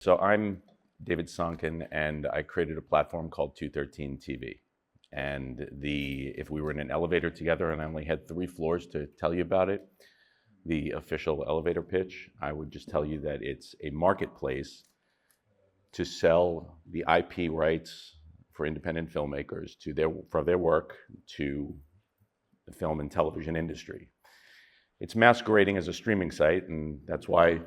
So I'm David Sonkin, and I created a platform called 213 TV. And if we were in an elevator together and I only had 3 floors to tell you about it, the official elevator pitch, I would just tell you that it's a marketplace to sell the IP rights for independent filmmakers for their work to the film and television industry. It's masquerading as a streaming site, and that's why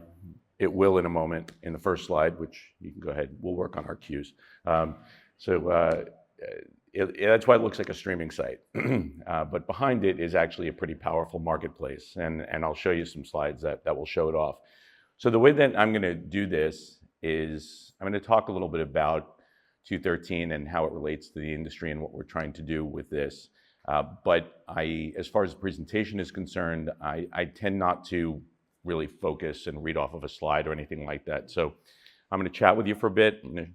it will in a moment in the first slide, which you can go ahead, we'll work on our cues. That's why it looks like a streaming site. But behind it is actually a pretty powerful marketplace, and I'll show you some slides that will show it off. So the way that I'm gonna do this is I'm gonna talk a little bit about 213 and how it relates to the industry and what we're trying to do with this. But as far as the presentation is concerned, I tend not to really focus and read off of a slide or anything like that. So I'm going to chat with you for a bit. I'm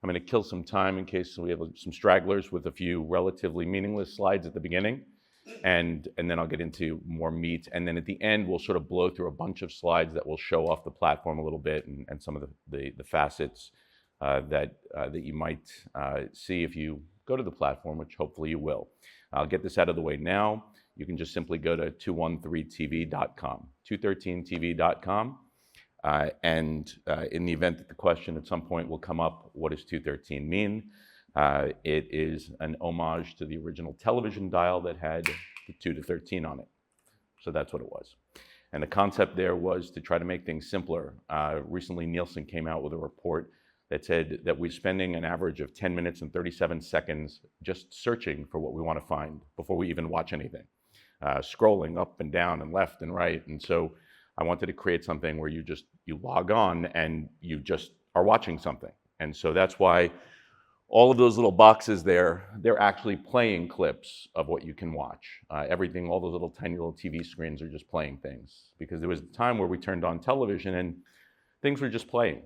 going to kill some time in case we have some stragglers with a few relatively meaningless slides at the beginning. And then I'll get into more meat. And then at the end, we'll sort of blow through a bunch of slides that will show off the platform a little bit and some of the facets that you might see if you go to the platform, which hopefully you will. I'll get this out of the way now. You can just simply go to 213tv.com, 213tv.com. And in the event that the question at some point will come up, what does 213 mean? It is an homage to the original television dial that had the 2 to 13 on it. So that's what it was. And the concept there was to try to make things simpler. Recently, Nielsen came out with a report that said that we're spending an average of 10 minutes and 37 seconds just searching for what we want to find before we even watch anything. Scrolling up and down and left and right. And so I wanted to create something where you log on and you just are watching something. And so that's why all of those little boxes there, they're actually playing clips of what you can watch. Everything, all those little tiny little TV screens are just playing things. Because there was a time where we turned on television and things were just playing.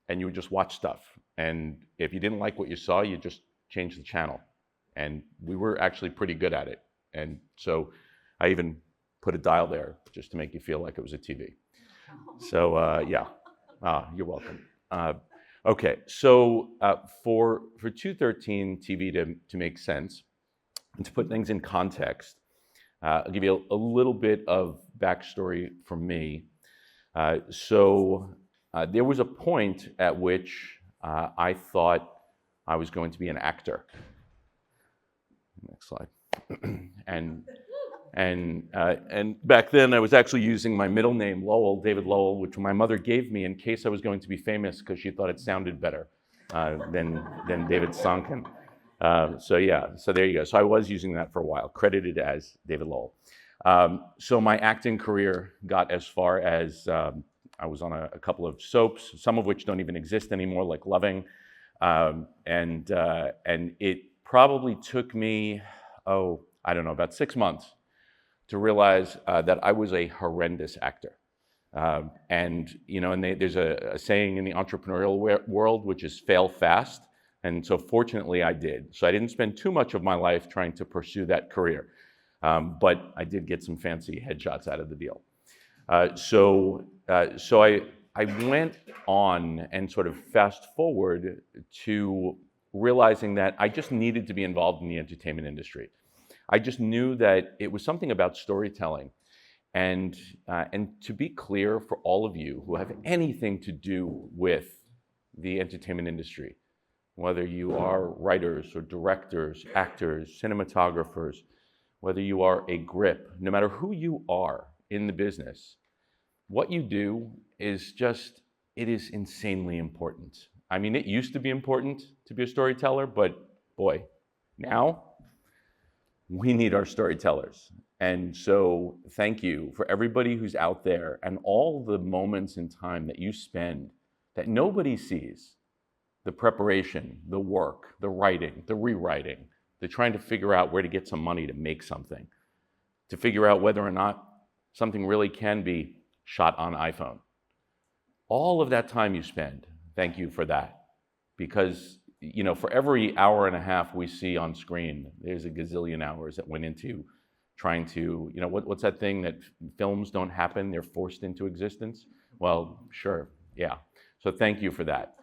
And you would just watch stuff. And if you didn't like what you saw, you just changed the channel. And we were actually pretty good at it. And so I even put a dial there just to make you feel like it was a TV. So yeah, you're welcome. Okay, so for 213 TV to make sense and to put things in context, I'll give you a little bit of backstory from me. There was a point at which I thought I was going to be an actor. Next slide. And back then I was actually using my middle name, Lowell, David Lowell, which my mother gave me in case I was going to be famous because she thought it sounded better than David Sonkin. So there you go. So I was using that for a while, credited as David Lowell. So my acting career got as far as I was on a couple of soaps, some of which don't even exist anymore, like Loving. And it probably took me, I don't know, about 6 months to realize that I was a horrendous actor. And there's a saying in the entrepreneurial world, which is fail fast. And so fortunately I did. So I didn't spend too much of my life trying to pursue that career. But I did get some fancy headshots out of the deal. So I went on and sort of fast forward to realizing that I just needed to be involved in the entertainment industry. I just knew that it was something about storytelling. And to be clear for all of you who have anything to do with the entertainment industry, whether you are writers or directors, actors, cinematographers, whether you are a grip, no matter who you are in the business, what you do is it is insanely important. I mean, it used to be important to be a storyteller, but boy, now we need our storytellers. And so thank you for everybody who's out there and all the moments in time that you spend that nobody sees. The preparation, the work, the writing, the rewriting, the trying to figure out where to get some money to make something, to figure out whether or not something really can be shot on iPhone. All of that time you spend, thank you for that. Because, for every hour and a half we see on screen, there's a gazillion hours that went into trying to, what's that thing that films don't happen, they're forced into existence? Well, sure, yeah. So thank you for that.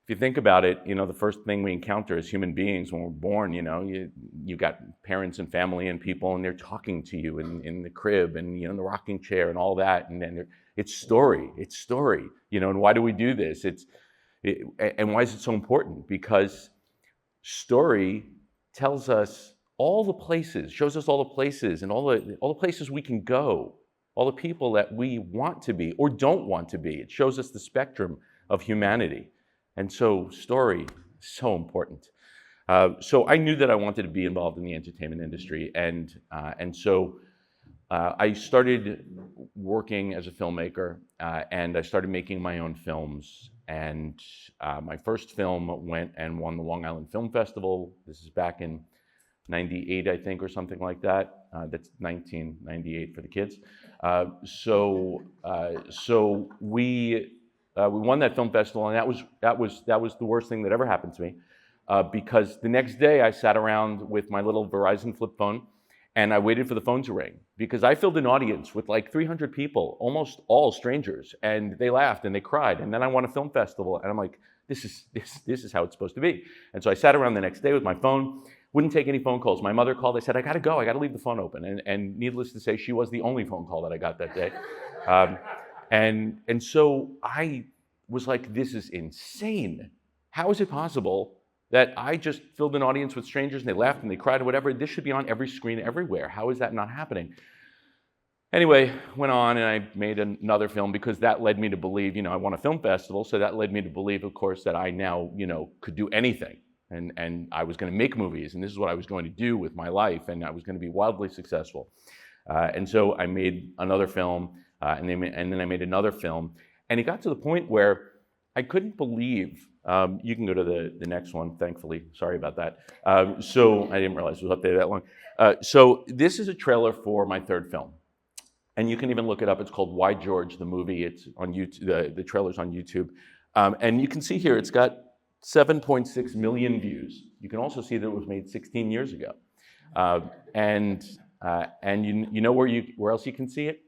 If you think about it, the first thing we encounter as human beings when we're born, you got parents and family and people, and they're talking to you in the crib and in the rocking chair and all that, and then it's story, and why do we do this? And why is it so important? Because story tells us all the places, shows us all the places and all the places we can go, all the people that we want to be or don't want to be. It shows us the spectrum of humanity. And so story is so important. So I knew that I wanted to be involved in the entertainment industry. And so I started working as a filmmaker, and I started making my own films. And my first film went and won the Long Island Film Festival. This is back in 98, I think, or something like that. That's 1998 for the kids. So we won that film festival, and that was the worst thing that ever happened to me, because the next day I sat around with my little Verizon flip phone, and I waited for the phone to ring, because I filled an audience with like 300 people, almost all strangers, and they laughed and they cried, and then I won a film festival, and I'm like, this is how it's supposed to be. And so I sat around the next day with my phone, wouldn't take any phone calls. My mother called. I said, I got to go. I got to leave the phone open. And needless to say, she was the only phone call that I got that day. And so I was like, this is insane. How is it possible that I just filled an audience with strangers and they laughed and they cried or whatever? This should be on every screen everywhere. How is that not happening? Anyway, went on and I made another film, because that led me to believe, I won a film festival. So that led me to believe, of course, that I now, could do anything. And I was going to make movies, and this is what I was going to do with my life, and I was going to be wildly successful. And so I made another film, and then I made another film, and it got to the point where I couldn't believe. You can go to the next one, thankfully. Sorry about that. So I didn't realize it was updated that long. So this is a trailer for my third film, and you can even look it up. It's called Why George, the movie. It's on YouTube. The trailer's on YouTube, and you can see here it's got 7.6 million views. You can also see that it was made 16 years ago. And you know where else you can see it?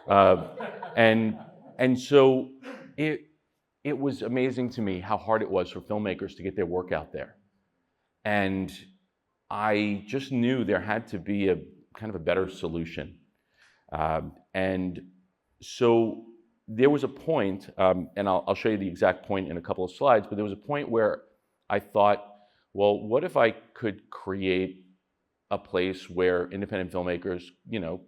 Nowhere. And so it was amazing to me how hard it was for filmmakers to get their work out there. And I just knew there had to be a kind of a better solution. And so there was a point, and I'll show you the exact point in a couple of slides, but there was a point where I thought, well, what if I could create a place where independent filmmakers,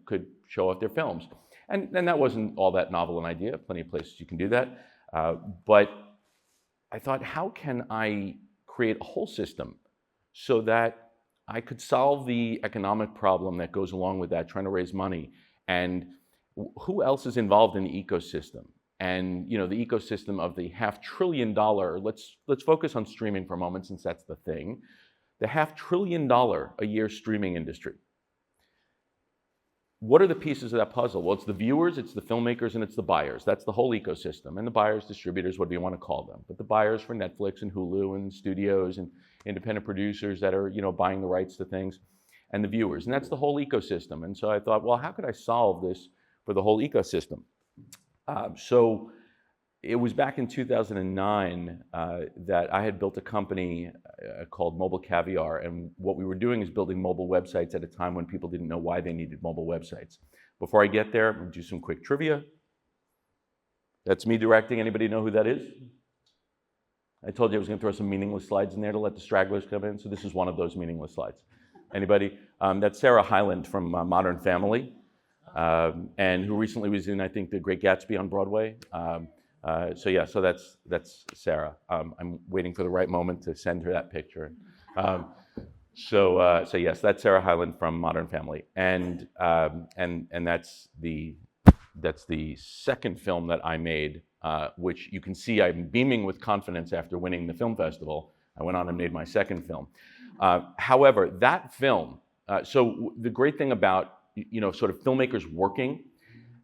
could show off their films? And that wasn't all that novel an idea. Plenty of places you can do that. But I thought, how can I create a whole system so that I could solve the economic problem that goes along with that, trying to raise money? And who else is involved in the ecosystem? And the ecosystem of the $500 billion, let's focus on streaming for a moment, since that's the thing. The $500 billion a year streaming industry. What are the pieces of that puzzle? Well, it's the viewers, it's the filmmakers, and it's the buyers. That's the whole ecosystem. And the buyers, distributors, what do you want to call them? But the buyers for Netflix and Hulu and studios and independent producers that are buying the rights to things, and the viewers. And that's the whole ecosystem. And so I thought, well, how could I solve this for the whole ecosystem? So it was back in 2009 that I had built a company called Mobile Caviar, and what we were doing is building mobile websites at a time when people didn't know why they needed mobile websites. Before I get there, we'll do some quick trivia. That's me directing. Anybody know who that is? I told you I was going to throw some meaningless slides in there to let the stragglers come in, so this is one of those meaningless slides. Anybody? That's Sarah Hyland from Modern Family, and who recently was in, I think, The Great Gatsby on Broadway. So that's Sarah. I'm waiting for the right moment to send her that picture. So yes, that's Sarah Hyland from Modern Family, and that's the second film that I made, which you can see I'm beaming with confidence after winning the film festival. I went on and made my second film. However, that film. So the great thing about sort of filmmakers working.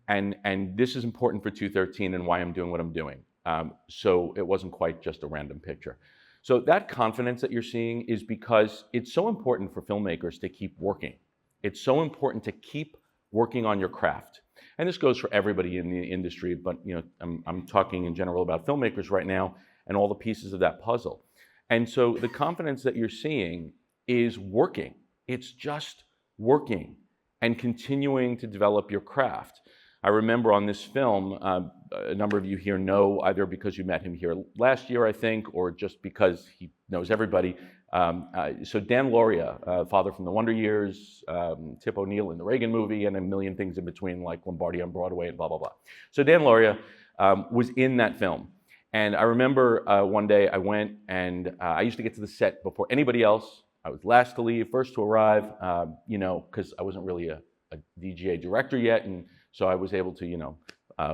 And this is important for 213 and why I'm doing what I'm doing. So it wasn't quite just a random picture. So that confidence that you're seeing is because it's so important for filmmakers to keep working. It's so important to keep working on your craft. And this goes for everybody in the industry, but I'm talking in general about filmmakers right now and all the pieces of that puzzle. And so the confidence that you're seeing is working. It's just working and continuing to develop your craft. I remember on this film, a number of you here know, either because you met him here last year, I think, or just because he knows everybody. So Dan Lauria, father from the Wonder Years, Tip O'Neill in the Reagan movie, and a million things in between, like Lombardi on Broadway and blah, blah, blah. So Dan Lauria was in that film. And I remember one day I went and I used to get to the set before anybody else. I was last to leave, first to arrive, because I wasn't really a VGA director yet. And so I was able to,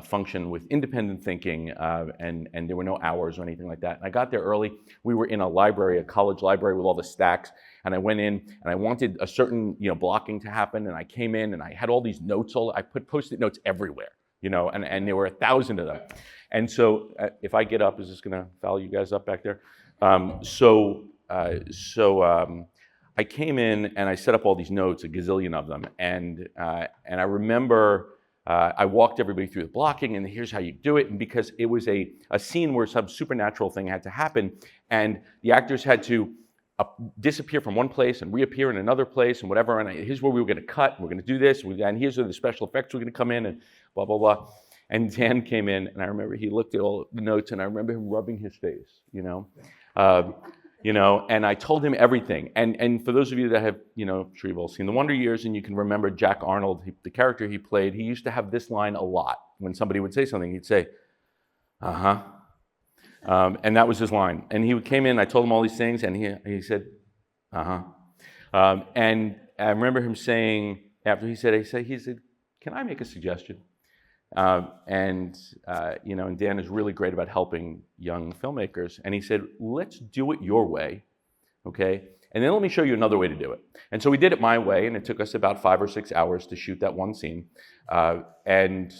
function with independent thinking, and there were no hours or anything like that. And I got there early. We were in a library, a college library with all the stacks. And I went in and I wanted a certain, blocking to happen. And I came in and I had all these notes. I put Post-it notes everywhere, and there were 1,000 of them. And so if I get up, is this going to foul you guys up back there? I came in and I set up all these notes, a gazillion of them. And I remember I walked everybody through the blocking, and here's how you do it. And because it was a scene where some supernatural thing had to happen, and the actors had to disappear from one place and reappear in another place and whatever. And here's where we were going to cut. And we're going to do this. And here's where the special effects were going to come in, and blah, blah, blah. And Dan came in, and I remember he looked at all the notes, and I remember him rubbing his face, and I told him everything. And for those of you that have, I'm sure you've all seen The Wonder Years, and you can remember Jack Arnold, the character he played, he used to have this line a lot. When somebody would say something, he'd say, uh-huh. And that was his line. And he came in, I told him all these things, and he said, uh-huh. And I remember him saying, after he said, can I make a suggestion? And Dan is really great about helping young filmmakers. And he said, let's do it your way, okay? And then let me show you another way to do it. And so we did it my way, and it took us about 5 or 6 hours to shoot that one scene. And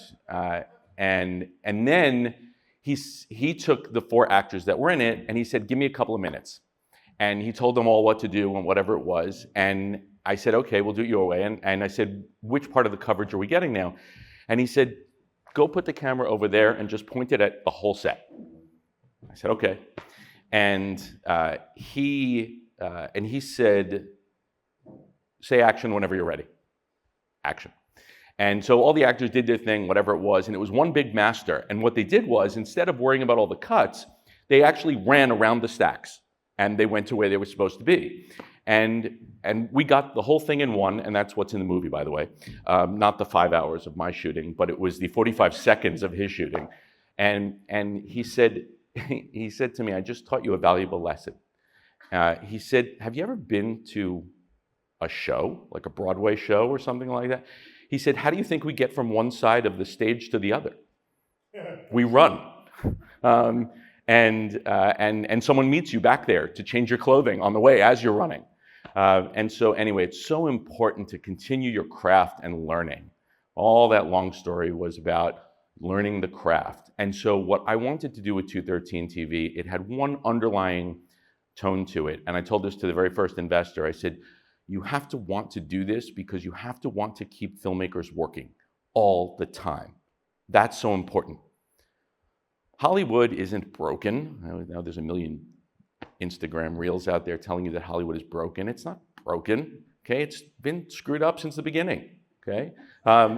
then he took the 4 actors that were in it, and he said, give me a couple of minutes. And he told them all what to do and whatever it was. And I said, okay, we'll do it your way. And I said, which part of the coverage are we getting now? And he said, go put the camera over there and just point it at the whole set. I said, okay. And he said, say action whenever you're ready. Action. And so all the actors did their thing, whatever it was, and it was one big master. And what they did was, instead of worrying about all the cuts, they actually ran around the stacks, and they went to where they were supposed to be. And we got the whole thing in one, and that's what's in the movie, by the way. Not the 5 hours of my shooting, but it was the 45 seconds of his shooting. And he said to me, I just taught you a valuable lesson. He said, have you ever been to a show, like a Broadway show or something like that? He said, how do you think we get from one side of the stage to the other? We run. And someone meets you back there to change your clothing on the way as you're running. And so anyway, it's so important to continue your craft and learning. All that long story was about learning the craft. And so what I wanted to do with 213 TV, it had one underlying tone to it. And I told this to the very first investor. I said, you have to want to do this because you have to want to keep filmmakers working all the time. That's so important. Hollywood isn't broken. Now there's a million Instagram reels out there telling you that Hollywood is broken. It's not broken, okay? It's been screwed up since the beginning, okay?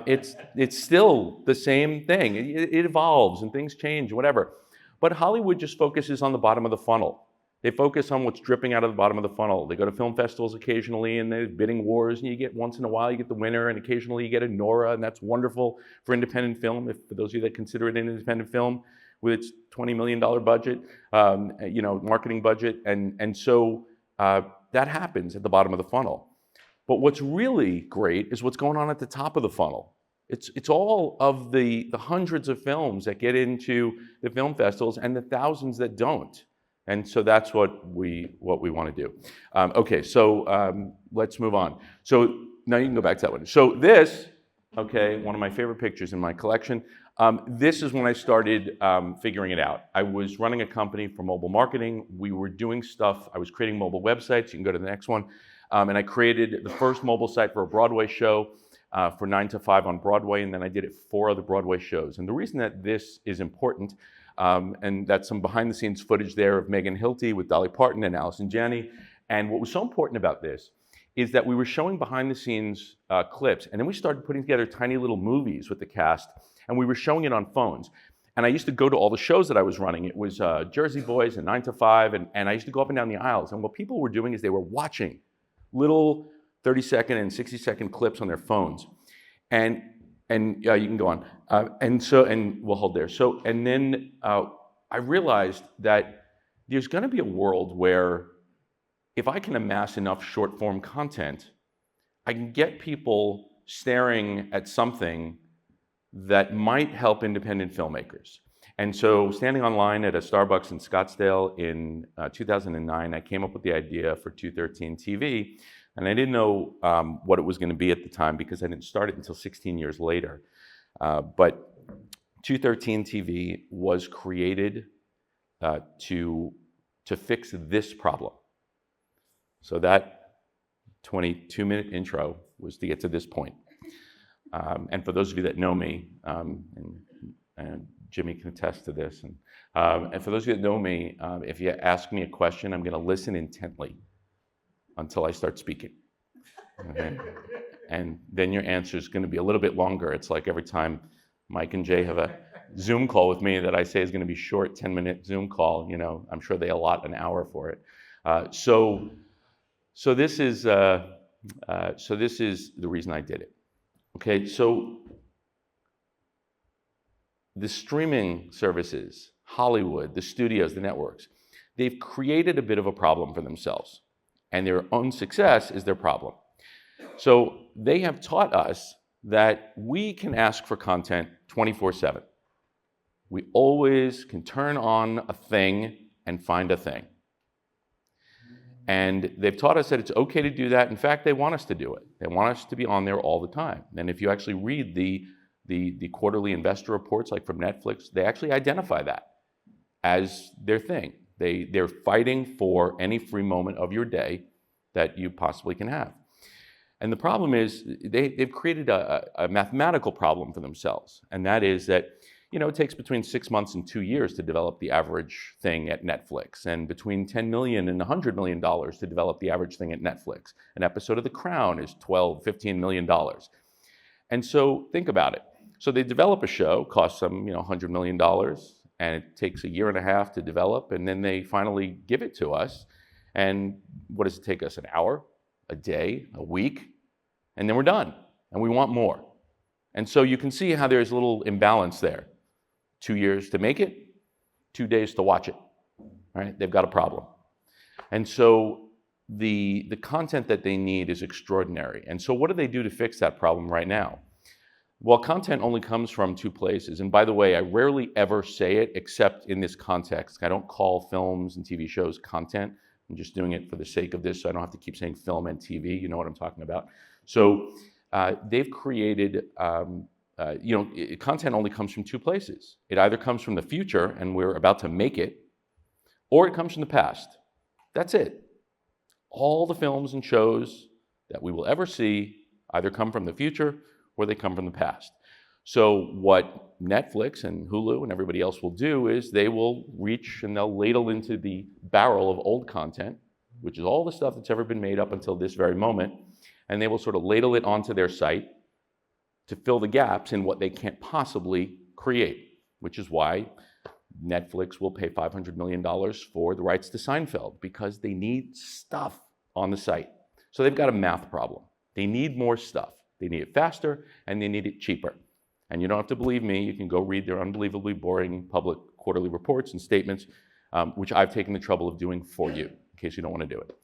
It's still the same thing. It evolves and things change, whatever. But Hollywood just focuses on the bottom of the funnel. They focus on what's dripping out of the bottom of the funnel. They go to film festivals occasionally, and there's bidding wars, and you get once in a while, you get the winner, and occasionally you get a Nora, and that's wonderful for independent film, for those of you that consider it an independent film, with its $20 million budget, marketing budget. And so that happens at the bottom of the funnel. But what's really great is what's going on at the top of the funnel. It's all of the hundreds of films that get into the film festivals and the thousands that don't. And so that's what we want to do. Okay, so let's move on. So now you can go back to that one. So this, okay, one of my favorite pictures in my collection. This is when I started figuring it out. I was running a company for mobile marketing. We were doing stuff. I was creating mobile websites. You can go to the next one. And I created the first mobile site for a Broadway show. for 9 to 5 on Broadway, and then I did it 4 other Broadway shows. And the reason that this is important, and that's some behind the scenes footage there of Megan Hilty with Dolly Parton and Allison Janney. And what was so important about this is that we were showing behind the scenes clips, and then we started putting together tiny little movies with the cast, and we were showing it on phones. And I used to go to all the shows that I was running. It was Jersey Boys and 9 to 5, and I used to go up and down the aisles. And what people were doing is they were watching little 30-second and 60-second clips on their phones. And you can go on. And we'll hold there. So, and then I realized that there's going to be a world where if I can amass enough short-form content, I can get people staring at something that might help independent filmmakers. And so standing online at a Starbucks in Scottsdale in 2009, I came up with the idea for 213 TV. And I didn't know what it was going to be at the time because I didn't start it until 16 years later. But 213 TV was created to fix this problem. So that 22-minute intro was to get to this point. And for those of you that know me, and Jimmy can attest to this, and for those of you that know me, if you ask me a question, I'm going to listen intently until I start speaking. Okay? And then your answer is going to be a little bit longer. It's like every time Mike and Jay have a Zoom call with me that I say is going to be short, 10-minute Zoom call. You know, I'm sure they allot an hour for it. So this is the reason I did it. Okay, so the streaming services, Hollywood, the studios, the networks, they've created a bit of a problem for themselves, and their own success is their problem. So they have taught us that we can ask for content 24/7. We always can turn on a thing and find a thing. And they've taught us that it's okay to do that. In fact, they want us to do it. They want us to be on there all the time. And if you actually read the quarterly investor reports, like from Netflix, they actually identify that as their thing. They're fighting for any free moment of your day that you possibly can have. And the problem is they've created a mathematical problem for themselves. And that is that, you know, it takes between 6 months and 2 years to develop the average thing at Netflix, and between $10 million and $100 million to develop the average thing at Netflix. An episode of The Crown is $12, $15 million. And so think about it. So they develop a show, costs them, you know, $100 million, and it takes a year and a half to develop, and then they finally give it to us. And what does it take us? An hour, a day, a week, and then we're done, and we want more. And so you can see how there's a little imbalance there. 2 years to make it, 2 days to watch it, right? They've got a problem. And so the content that they need is extraordinary. And so what do they do to fix that problem right now? Well, content only comes from 2 places. And by the way, I rarely ever say it except in this context. I don't call films and TV shows content. I'm just doing it for the sake of this, so I don't have to keep saying film and TV. You know what I'm talking about. So they've created, content only comes from 2 places. It either comes from the future, and we're about to make it, or it comes from the past. That's it. All the films and shows that we will ever see either come from the future or they come from the past. So what Netflix and Hulu and everybody else will do is they will reach and they'll ladle into the barrel of old content, which is all the stuff that's ever been made up until this very moment, and they will sort of ladle it onto their site to fill the gaps in what they can't possibly create, which is why Netflix will pay $500 million for the rights to Seinfeld, because they need stuff on the site. So they've got a math problem. They need more stuff. They need it faster, and they need it cheaper. And you don't have to believe me. You can go read their unbelievably boring public quarterly reports and statements, which I've taken the trouble of doing for you, in case you don't want to do it.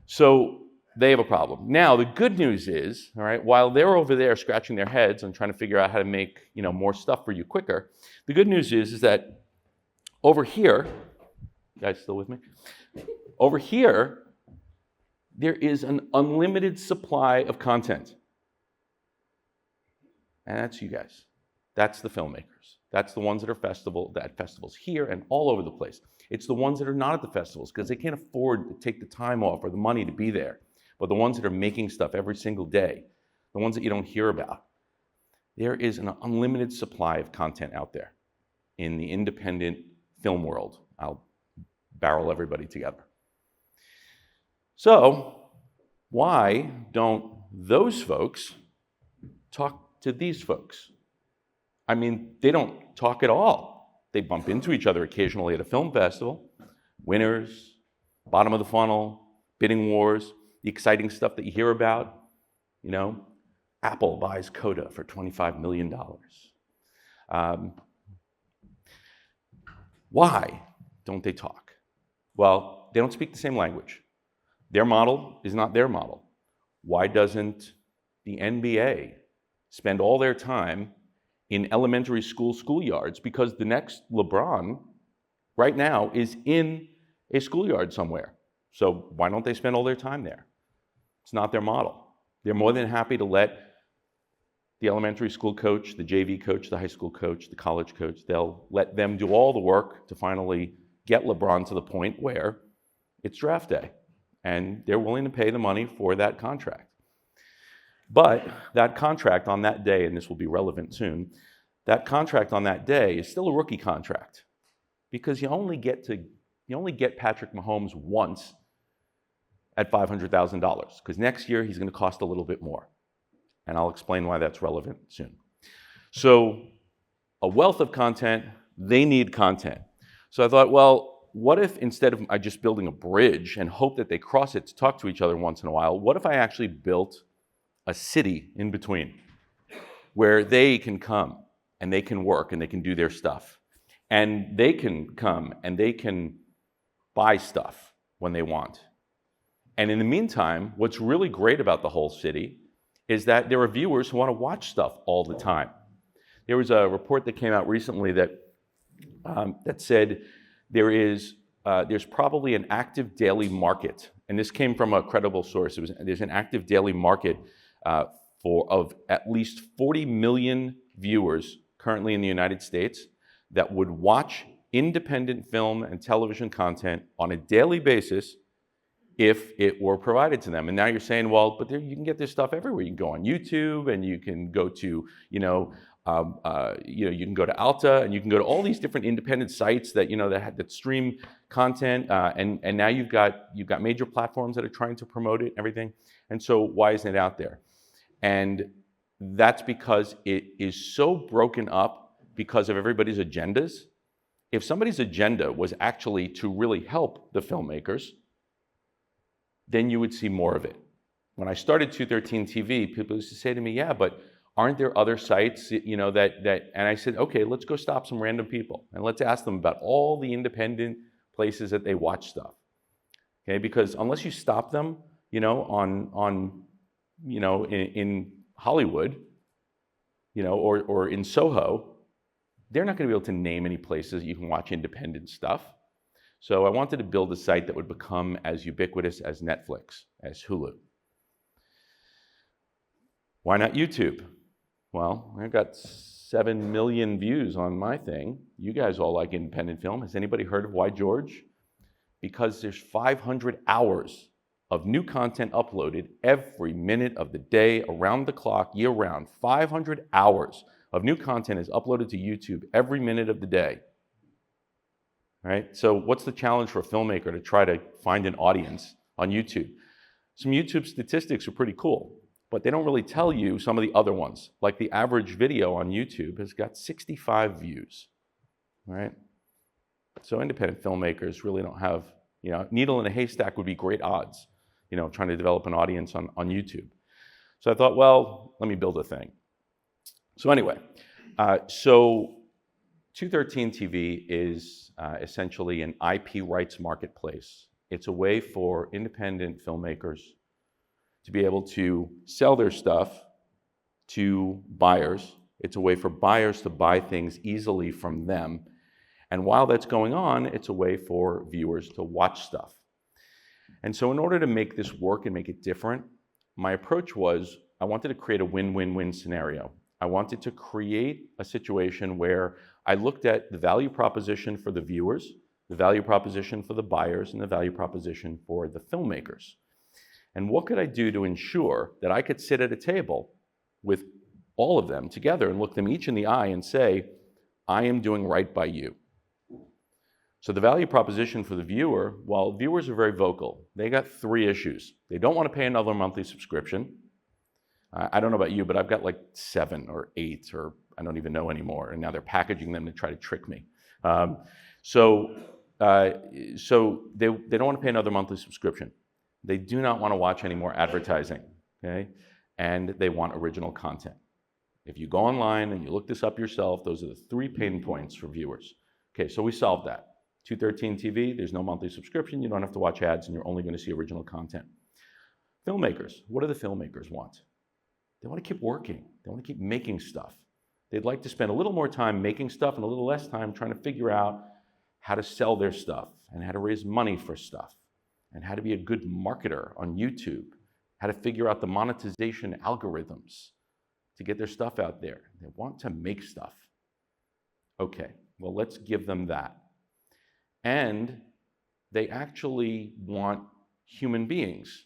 So they have a problem. Now, the good news is, all right, while they're over there scratching their heads and trying to figure out how to make, more stuff for you quicker, the good news is that over here, you guys still with me? Over here, there is an unlimited supply of content. And that's you guys. That's the filmmakers. That's the ones that are at festivals here and all over the place. It's the ones that are not at the festivals because they can't afford to take the time off or the money to be there. But the ones that are making stuff every single day, the ones that you don't hear about. There is an unlimited supply of content out there in the independent film world. I'll barrel everybody together. So why don't those folks talk to these folks? I mean, they don't talk at all. They bump into each other occasionally at a film festival. Winners, bottom of the funnel, bidding wars, the exciting stuff that you hear about. You know, Apple buys Coda for $25 million. Why don't they talk? Well, they don't speak the same language. Their model is not their model. Why doesn't the NBA spend all their time in elementary school schoolyards? Because the next LeBron right now is in a schoolyard somewhere. So why don't they spend all their time there? It's not their model. They're more than happy to let the elementary school coach, the JV coach, the high school coach, the college coach, they'll let them do all the work to finally get LeBron to the point where it's draft day. And they're willing to pay the money for that contract. But that contract on that day, and this will be relevant soon, that contract on that day is still a rookie contract, because you only get Patrick Mahomes once at $500,000, because next year he's going to cost a little bit more. And I'll explain why that's relevant soon. So a wealth of content, they need content. So I thought, well, what if instead of just building a bridge and hope that they cross it to talk to each other once in a while, what if I actually built a city in between where they can come and they can work and they can do their stuff, and they can come and they can buy stuff when they want. And in the meantime, what's really great about the whole city is that there are viewers who want to watch stuff all the time. There was a report that came out recently that said there's probably an active daily market, and this came from a credible source. There's an active daily market of at least 40 million viewers currently in the United States that would watch independent film and television content on a daily basis if it were provided to them. And now you're saying, well, but you can get this stuff everywhere. You can go on YouTube, and you can go to, you can go to Alta, and you can go to all these different independent sites that that stream content. And now you've got major platforms that are trying to promote it and everything. And so why isn't it out there? And that's because it is so broken up because of everybody's agendas. If somebody's agenda was actually to really help the filmmakers, then you would see more of it. When I started 213 TV, people used to say to me, yeah, but aren't there other sites, and I said, okay, let's go stop some random people and let's ask them about all the independent places that they watch stuff. Okay, because unless you stop them, in Hollywood, or in Soho, they're not going to be able to name any places you can watch independent stuff. So I wanted to build a site that would become as ubiquitous as Netflix, as Hulu. Why not YouTube? Well, I got 7 million views on my thing. You guys all like independent film. Has anybody heard of Why George? Because there's 500 hours of new content uploaded every minute of the day, around the clock, year round. 500 hours of new content is uploaded to YouTube every minute of the day. Right? So what's the challenge for a filmmaker to try to find an audience on YouTube? Some YouTube statistics are pretty cool, but they don't really tell you some of the other ones. Like the average video on YouTube has got 65 views, right? So independent filmmakers really don't have, needle in a haystack would be great odds, trying to develop an audience on YouTube. So I thought, well, let me build a thing. So anyway, 213 TV is essentially an IP rights marketplace. It's a way for independent filmmakers to be able to sell their stuff to buyers. It's a way for buyers to buy things easily from them. And while that's going on, it's a way for viewers to watch stuff. And so in order to make this work and make it different, my approach was I wanted to create a win-win-win scenario. I wanted to create a situation where I looked at the value proposition for the viewers, the value proposition for the buyers, and the value proposition for the filmmakers. And what could I do to ensure that I could sit at a table with all of them together and look them each in the eye and say, I am doing right by you. So the value proposition for the viewer, while viewers are very vocal, they got 3 issues. They don't want to pay another monthly subscription. I don't know about you, but I've got like 7 or 8, or I don't even know anymore, and now they're packaging them to try to trick me. So they don't want to pay another monthly subscription. They do not want to watch any more advertising, okay? And they want original content. If you go online and you look this up yourself, those are the 3 pain points for viewers. Okay, so we solved that. 213 TV, there's no monthly subscription, you don't have to watch ads, and you're only going to see original content. Filmmakers, what do the filmmakers want? They want to keep working. They want to keep making stuff. They'd like to spend a little more time making stuff and a little less time trying to figure out how to sell their stuff and how to raise money for stuff and how to be a good marketer on YouTube, how to figure out the monetization algorithms to get their stuff out there. They want to make stuff. Okay, well, let's give them that. And they actually want human beings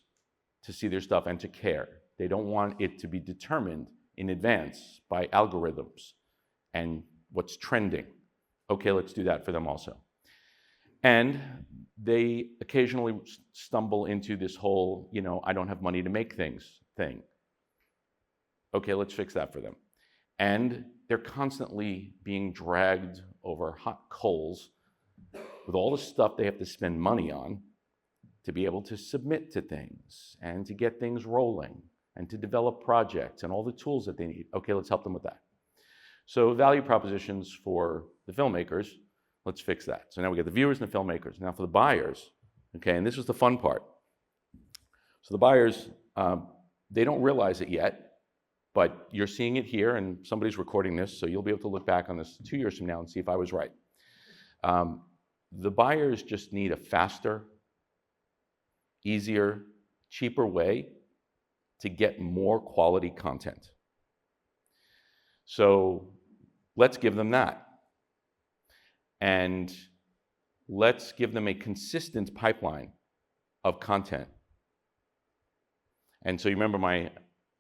to see their stuff and to care. They don't want it to be determined in advance by algorithms and what's trending. Okay, let's do that for them also. And they occasionally stumble into this whole, I don't have money to make things thing. Okay, let's fix that for them. And they're constantly being dragged over hot coals with all the stuff they have to spend money on to be able to submit to things and to get things rolling and to develop projects and all the tools that they need. Okay, let's help them with that. So value propositions for the filmmakers, let's fix that. So now we got the viewers and the filmmakers. Now for the buyers, okay, and this was the fun part. So the buyers, they don't realize it yet, but you're seeing it here and somebody's recording this, so you'll be able to look back on this 2 years from now and see if I was right. The buyers just need a faster, easier, cheaper way to get more quality content. So let's give them that. And let's give them a consistent pipeline of content. And so you remember my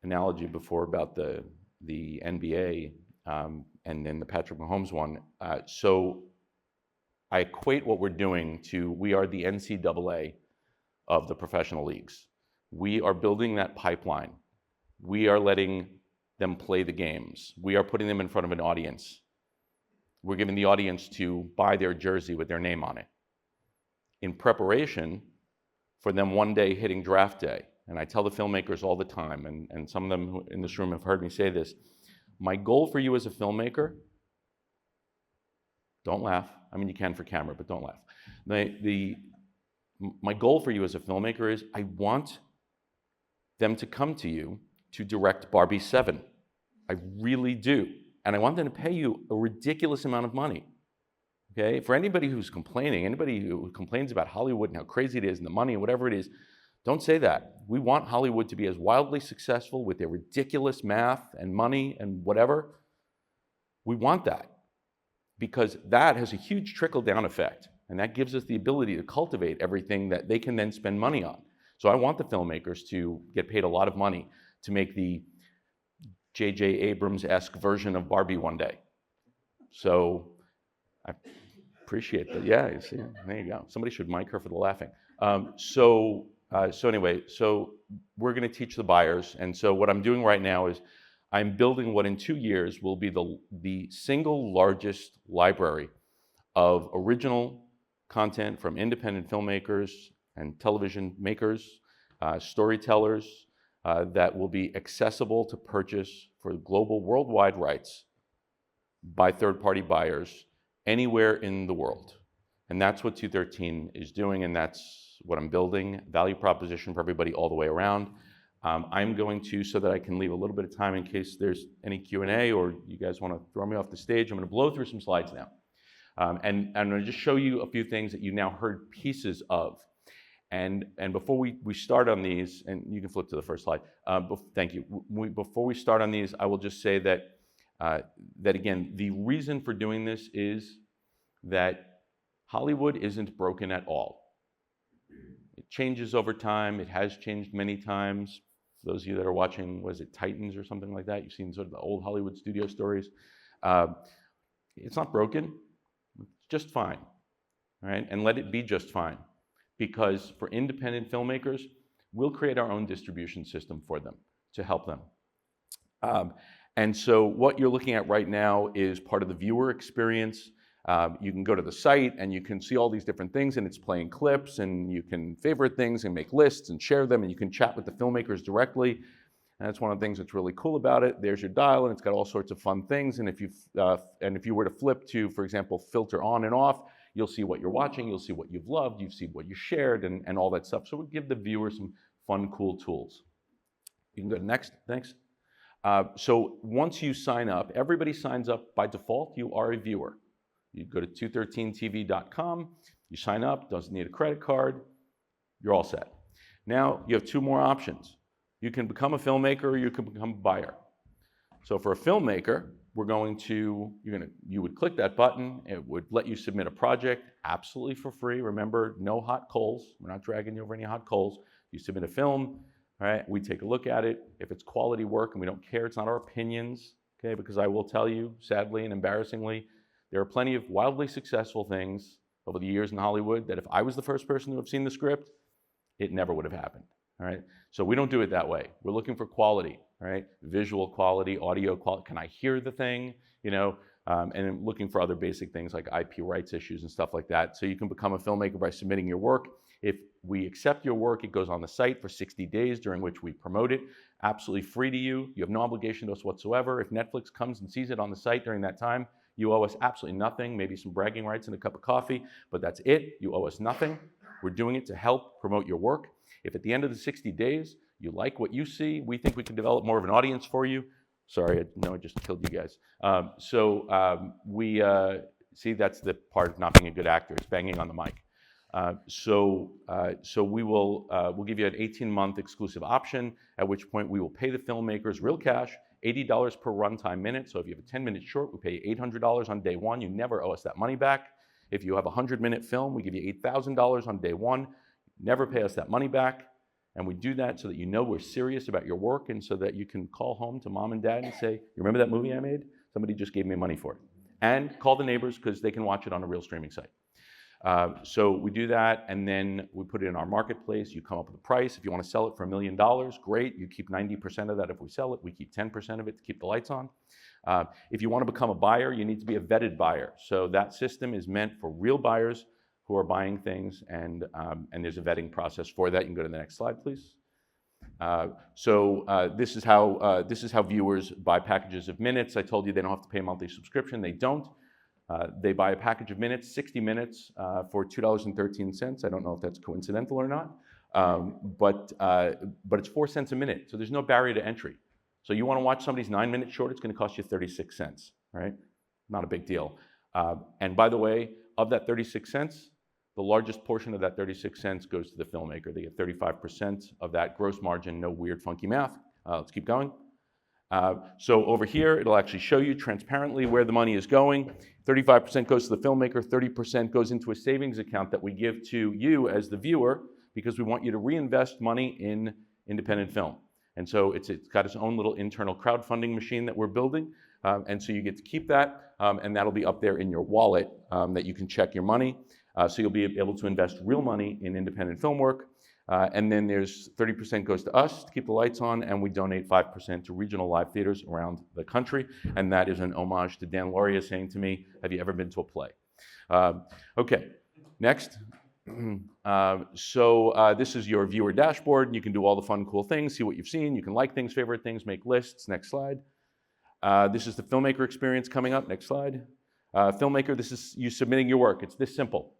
analogy before about the NBA and then the Patrick Mahomes one. So I equate what we're doing to, we are the NCAA of the professional leagues. We are building that pipeline. We are letting them play the games. We are putting them in front of an audience. We're giving the audience to buy their jersey with their name on it in preparation for them one day hitting draft day. And I tell the filmmakers all the time, and some of them in this room have heard me say this, my goal for you as a filmmaker, don't laugh. I mean, you can for camera, but don't laugh. My goal for you as a filmmaker is I want them to come to you to direct Barbie 7. I really do. And I want them to pay you a ridiculous amount of money. Okay? For anybody who's complaining, anybody who complains about Hollywood and how crazy it is and the money and whatever it is, don't say that. We want Hollywood to be as wildly successful with their ridiculous math and money and whatever. We want that because that has a huge trickle-down effect. And that gives us the ability to cultivate everything that they can then spend money on. So I want the filmmakers to get paid a lot of money to make the J.J. Abrams-esque version of Barbie one day. So I appreciate that. Yeah, you see, there you go. Somebody should mic her for the laughing. So anyway, we're going to teach the buyers. And so what I'm doing right now is I'm building what in 2 years will be the single largest library of original content from independent filmmakers and television makers, storytellers, that will be accessible to purchase for global worldwide rights by third-party buyers anywhere in the world. And that's what 213 is doing, and that's what I'm building, value proposition for everybody all the way around. I'm going to, so that I can leave a little bit of time in case there's any Q&A or you guys want to throw me off the stage, I'm going to blow through some slides now. And I'm going to just show you a few things that you now heard pieces of. And before we start on these, and you can flip to the first slide. Thank you. Before we start on these, I will just say that, again, the reason for doing this is that Hollywood isn't broken at all. It changes over time. It has changed many times. those of you that are watching, was it Titans or something like that? You've seen sort of the old Hollywood studio stories. It's not broken, it's just fine, right? And let it be just fine. Because for independent filmmakers, we'll create our own distribution system for them to help them. And so what you're looking at right now is part of the viewer experience. You can go to the site and you can see all these different things, and it's playing clips, and you can favorite things and make lists and share them, and you can chat with the filmmakers directly. And that's one of the things that's really cool about it. There's your dial, and it's got all sorts of fun things. And if you were to flip to, for example, filter on and off, you'll see what you're watching, you'll see what you've loved, you see what you shared, and all that stuff. So we give the viewer some fun, cool tools. You can go to next, thanks. So once you sign up, everybody signs up by default, you are a viewer. You go to 213tv.com, you sign up, doesn't need a credit card, you're all set. Now you have two more options. You can become a filmmaker or you can become a buyer. So for a filmmaker, you would click that button, it would let you submit a project absolutely for free. Remember, no hot coals, we're not dragging you over any hot coals. You submit a film, all right, we take a look at it. If it's quality work and we don't care, it's not our opinions, okay, because I will tell you, sadly and embarrassingly, there are plenty of wildly successful things over the years in Hollywood that if I was the first person to have seen the script, it never would have happened, all right? So we don't do it that way. We're looking for quality, all right? Visual quality, audio quality, can I hear the thing, you know? And looking for other basic things like IP rights issues and stuff like that. So you can become a filmmaker by submitting your work. If we accept your work, it goes on the site for 60 days during which we promote it, absolutely free to you. You have no obligation to us whatsoever. If Netflix comes and sees it on the site during that time, you owe us absolutely nothing, maybe some bragging rights and a cup of coffee, but that's it. You owe us nothing. We're doing it to help promote your work. If at the end of the 60 days, you like what you see, we think we can develop more of an audience for you. Sorry, I just killed you guys. See, that's the part of not being a good actor, it's banging on the mic. We'll give you an 18-month exclusive option, at which point we will pay the filmmakers real cash, $80 per runtime minute. So if you have a 10-minute short, we pay you $800 on day one. You never owe us that money back. If you have a 100-minute film, we give you $8,000 on day one. Never pay us that money back. And we do that so that you know we're serious about your work, and so that you can call home to mom and dad and say, you remember that movie I made? Somebody just gave me money for it. And call the neighbors because they can watch it on a real streaming site. So we do that, and then we put it in our marketplace. You come up with a price. If you want to sell it for $1 million, great. You keep 90% of that if we sell it. We keep 10% of it to keep the lights on. If you want to become a buyer, you need to be a vetted buyer. So that system is meant for real buyers who are buying things, and there's a vetting process for that. You can go to the next slide, please. This is how viewers buy packages of minutes. I told you they don't have to pay a monthly subscription. They don't. They buy a package of minutes, 60 minutes for $2.13. I don't know if that's coincidental or not, but it's 4 cents a minute. So there's no barrier to entry. So you want to watch somebody's 9-minute short, it's going to cost you 36 cents, right? Not a big deal. And by the way, of that 36 cents, the largest portion of that 36 cents goes to the filmmaker. They get 35% of that gross margin, no weird funky math. Let's keep going. So over here, it'll actually show you transparently where the money is going. 35% goes to the filmmaker, 30% goes into a savings account that we give to you as the viewer, because we want you to reinvest money in independent film. And so it's got its own little internal crowdfunding machine that we're building. And so you get to keep that, and that'll be up there in your wallet that you can check your money. So you'll be able to invest real money in independent film work. And then there's 30% goes to us to keep the lights on, and we donate 5% to regional live theaters around the country. And that is an homage to Dan Lauria saying to me, have you ever been to a play? Okay, next. This is your viewer dashboard. You can do all the fun, cool things, see what you've seen. You can like things, favorite things, make lists. Next slide. This is the filmmaker experience coming up. Next slide. Filmmaker, this is you submitting your work. It's this simple.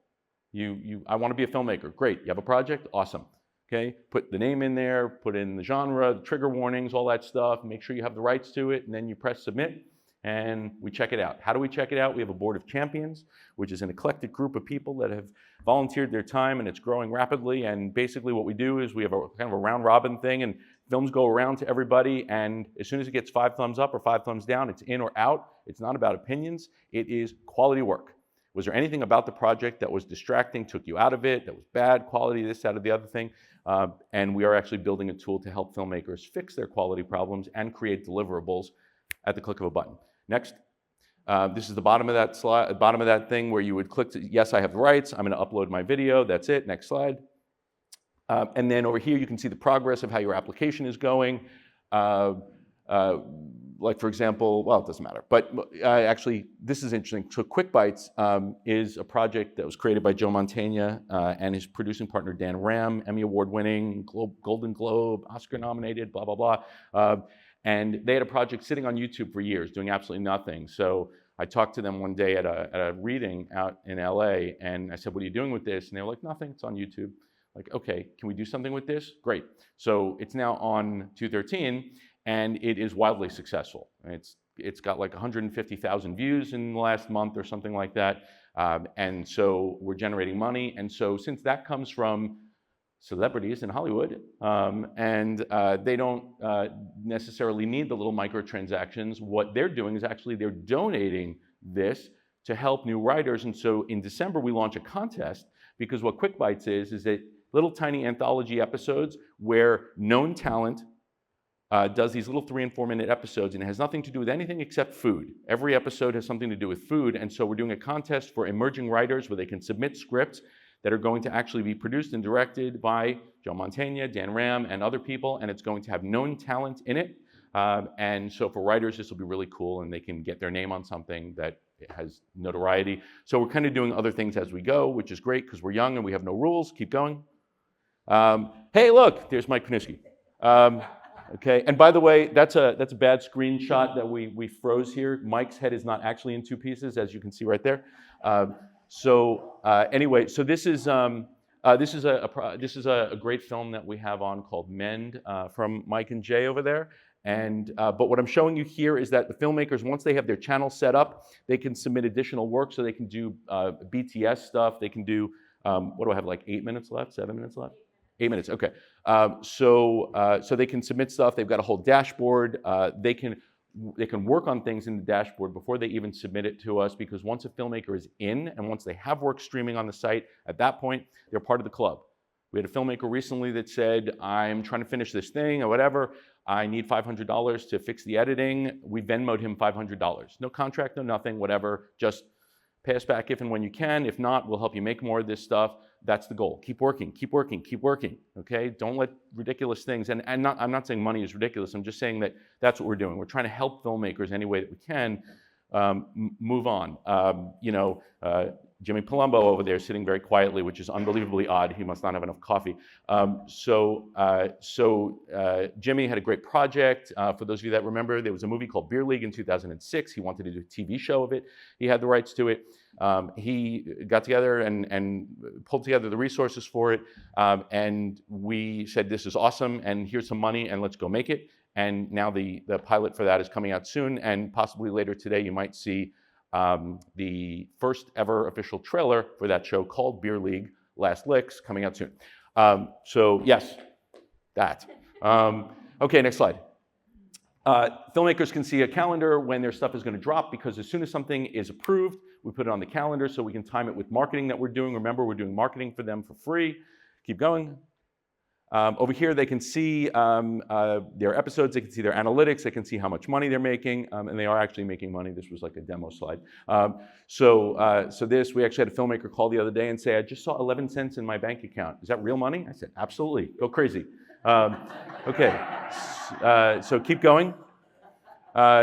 I want to be a filmmaker. Great. You have a project? Awesome. Okay. Put the name in there, put in the genre, the trigger warnings, all that stuff. Make sure you have the rights to it, and then you press submit, and we check it out. How do we check it out? We have a board of champions, which is an eclectic group of people that have volunteered their time, and it's growing rapidly. And basically what we do is we have a kind of a round robin thing, and films go around to everybody, and as soon as it gets 5 thumbs up or 5 thumbs down, it's in or out. It's not about opinions. It is quality work. Was there anything about the project that was distracting, took you out of it, that was bad quality, this, that, or the other thing? And we are actually building a tool to help filmmakers fix their quality problems and create deliverables at the click of a button. Next. This is the bottom of that slide, bottom of that thing where you would click to, yes, I have the rights, I'm gonna upload my video, that's it, next slide. And then over here you can see the progress of how your application is going. Like for example, well, it doesn't matter, but actually this is interesting. So Quick Bites is a project that was created by Joe Mantegna and his producing partner Dan Ram, Emmy Award winning, Golden Globe, Oscar nominated, blah, blah, blah. And they had a project sitting on YouTube for years doing absolutely nothing. So I talked to them one day at a reading out in LA and I said, what are you doing with this? And they were like, nothing, it's on YouTube. Like, okay, can we do something with this? Great. So it's now on 213 and it is wildly successful. It's got like 150,000 views in the last month or something like that. And so we're generating money. And so since that comes from celebrities in Hollywood, and they don't necessarily need the little microtransactions, what they're doing is actually they're donating this to help new writers. And so in December, we launch a contest because what Quick Bites is that little tiny anthology episodes where known talent does these little 3 and 4 minute episodes, and it has nothing to do with anything except food. Every episode has something to do with food, and so we're doing a contest for emerging writers where they can submit scripts that are going to actually be produced and directed by Joe Mantegna, Dan Ram, and other people, and it's going to have known talent in it. And so for writers, this will be really cool, and they can get their name on something that has notoriety. So we're kind of doing other things as we go, which is great because we're young and we have no rules. Keep going. Hey, look, there's Mike Kuniski. Okay, and by the way, that's a bad screenshot that we froze here. Mike's head is not actually in 2 pieces, as you can see right there. Anyway, so this is a great film that we have on called Mend from Mike and Jay over there. And but what I'm showing you here is that the filmmakers, once they have their channel set up, they can submit additional work. So they can do BTS stuff. They can do what do I have, like 8 minutes left, 7 minutes left? 8 minutes, okay. So they can submit stuff. They've got a whole dashboard. They can work on things in the dashboard before they even submit it to us, because once a filmmaker is in and once they have work streaming on the site, at that point, they're part of the club. We had a filmmaker recently that said, I'm trying to finish this thing or whatever. I need $500 to fix the editing. We Venmo'd him $500. No contract, no nothing, whatever. Just pay us back if and when you can. If not, we'll help you make more of this stuff. That's the goal. Keep working, keep working, keep working, okay? Don't let ridiculous things, and I'm not saying money is ridiculous, I'm just saying that that's what we're doing. We're trying to help filmmakers any way that we can move on. Jimmy Palumbo over there sitting very quietly, which is unbelievably odd. He must not have enough coffee. Jimmy had a great project. For those of you that remember, there was a movie called Beer League in 2006. He wanted to do a TV show of it. He had the rights to it. He got together and pulled together the resources for it. And we said, this is awesome, and here's some money, and let's go make it. And now the pilot for that is coming out soon, and possibly later today you might see the first ever official trailer for that show called Beer League, Last Licks, coming out soon. So yes, that. Okay, next slide. Filmmakers can see a calendar when their stuff is going to drop, because as soon as something is approved, we put it on the calendar so we can time it with marketing that we're doing. Remember, we're doing marketing for them for free. Keep going. Over here, they can see their episodes, they can see their analytics, they can see how much money they're making, and they are actually making money. This was like a demo slide. So we actually had a filmmaker call the other day and say, I just saw 11 cents in my bank account. Is that real money? I said, absolutely, go crazy. Okay, so keep going.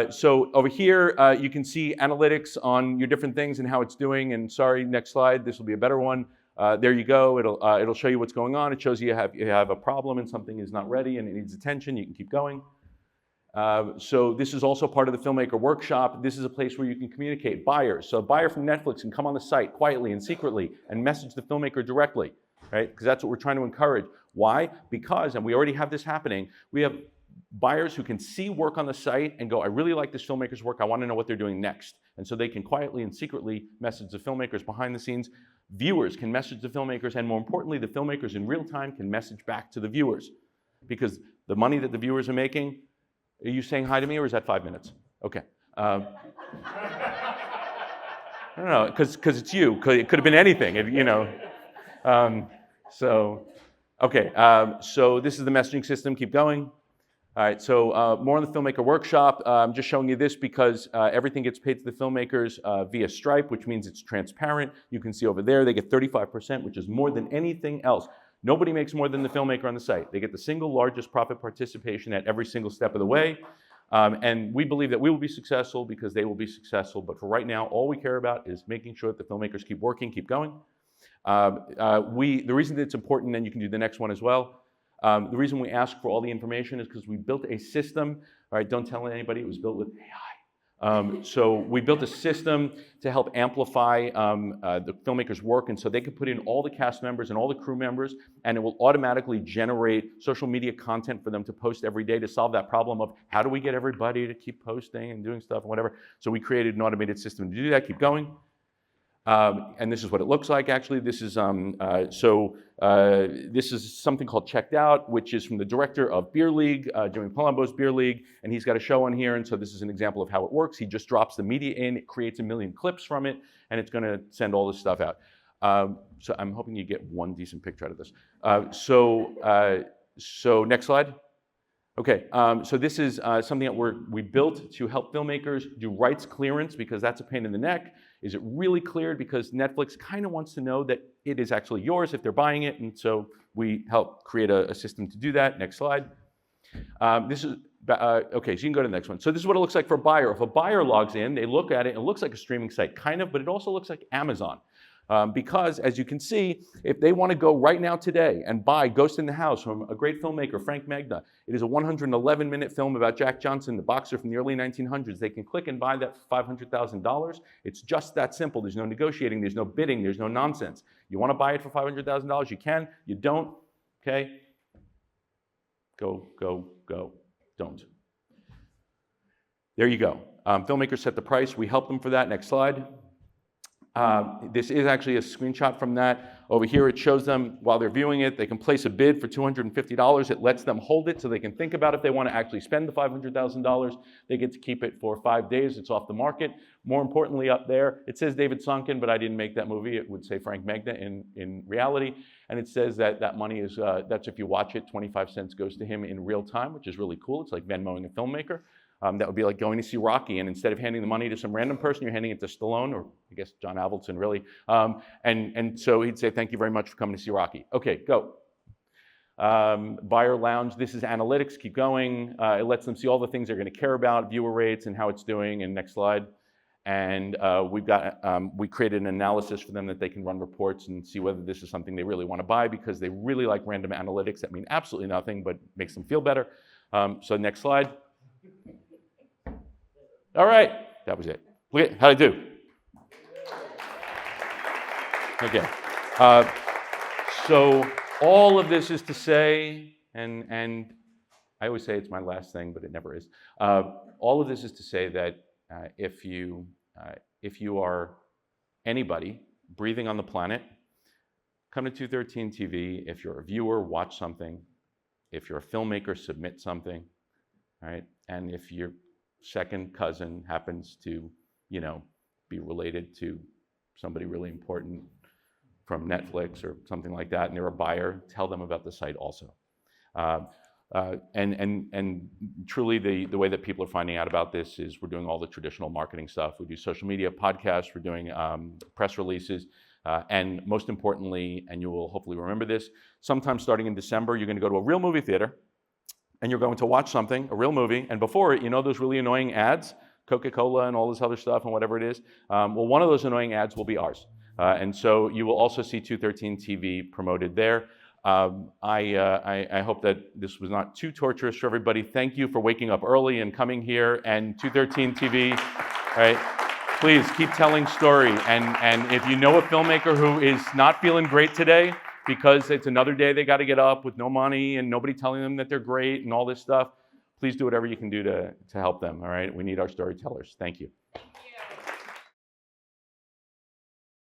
So over here, you can see analytics on your different things and how it's doing, and sorry, next slide, this will be a better one. There you go. It'll show you what's going on. It shows you have a problem and something is not ready and it needs attention. You can keep going. So this is also part of the filmmaker workshop. This is a place where you can communicate. Buyers. So a buyer from Netflix can come on the site quietly and secretly and message the filmmaker directly, right? Because that's what we're trying to encourage. Why? Because, and we already have this happening, we have buyers who can see work on the site and go, I really like this filmmaker's work. I want to know what they're doing next. And so they can quietly and secretly message the filmmakers behind the scenes. Viewers can message the filmmakers, and more importantly, the filmmakers in real time can message back to the viewers. Because the money that the viewers are making, are you saying hi to me, or is that 5 minutes? Okay. I don't know, because it's you. It could have been anything, you know. So, okay, so this is the messaging system. Keep going. All right, so more on the filmmaker workshop. I'm just showing you this because everything gets paid to the filmmakers via Stripe, which means it's transparent. You can see over there they get 35%, which is more than anything else. Nobody makes more than the filmmaker on the site. They get the single largest profit participation at every single step of the way. And we believe that we will be successful because they will be successful. But for right now, all we care about is making sure that the filmmakers keep working, keep going. The reason that it's important, and you can do the next one as well, the reason we ask for all the information is because we built a system. All right, don't tell anybody it was built with AI. So we built a system to help amplify the filmmakers' work, and so they can put in all the cast members and all the crew members, and it will automatically generate social media content for them to post every day to solve that problem of how do we get everybody to keep posting and doing stuff and whatever. So we created an automated system to do that. Keep going. And this is what it looks like, actually. This is, this is something called Checked Out, which is from the director of Beer League, Jimmy Palumbo's Beer League, and he's got a show on here, and so this is an example of how it works. He just drops the media in, it creates 1 million clips from it, and it's gonna send all this stuff out. So I'm hoping you get one decent picture out of this. So next slide. Okay, so this is something that we built to help filmmakers do rights clearance because that's a pain in the neck. Is it really cleared? Because Netflix kind of wants to know that it is actually yours if they're buying it, and so we help create a system to do that. Next slide. This is, okay, so you can go to the next one. So this is what it looks like for a buyer. If a buyer logs in, they look at it, and it looks like a streaming site, kind of, but it also looks like Amazon. Because, as you can see, if they want to go right now today and buy Ghost in the House from a great filmmaker, Frank Magda, it is a 111-minute film about Jack Johnson, the boxer from the early 1900s. They can click and buy that for $500,000. It's just that simple. There's no negotiating. There's no bidding. There's no nonsense. You want to buy it for $500,000? You can. You don't. Okay? Go, go, go. Don't. There you go. Filmmakers set the price. We help them for that. Next slide. This is actually a screenshot from that. Over here it shows them while they're viewing it, they can place a bid for $250. It lets them hold it so they can think about if they want to actually spend the $500,000. They get to keep it for 5 days. It's off the market. More importantly, up there, it says David Sonkin, but I didn't make that movie. It would say Frank Magda in reality. And it says that that money is, that's if you watch it, 25 cents goes to him in real time, which is really cool. It's like Venmoing a filmmaker. That would be like going to see Rocky, and instead of handing the money to some random person, you're handing it to Stallone, or I guess John Avildsen, really. And so he'd say, thank you very much for coming to see Rocky. Okay, go. Buyer Lounge, this is analytics, keep going. It lets them see all the things they're gonna care about, viewer rates and how it's doing, and next slide. And we created an analysis for them that they can run reports and see whether this is something they really wanna buy because they really like random analytics that mean absolutely nothing, but makes them feel better. So next slide. All right, that was it. Look at how I do. Okay, so all of this is to say, and I always say it's my last thing, but it never is. All of this is to say that if you are anybody breathing on the planet, come to 213 TV. If you're a viewer, watch something. If you're a filmmaker, submit something, right? And if your second cousin happens to, you know, be related to somebody really important from Netflix or something like that, and they're a buyer, tell them about the site also. And truly the way that people are finding out about this is we're doing all the traditional marketing stuff. We do social media, podcasts, we're doing press releases, and most importantly, and you will hopefully remember this, sometime starting in December, you're gonna go to a real movie theater, and you're going to watch something, a real movie, and before it, you know those really annoying ads, Coca-Cola and all this other stuff and whatever it is? Well, one of those annoying ads will be ours. And so you will also see 213 TV promoted there. I hope that this was not too torturous for everybody. Thank you for waking up early and coming here, and 213 TV, right? Please keep telling story. And if you know a filmmaker who is not feeling great today, because it's another day they got to get up with no money and nobody telling them that they're great and all this stuff, please do whatever you can do to help them, all right? We need our storytellers. Thank you.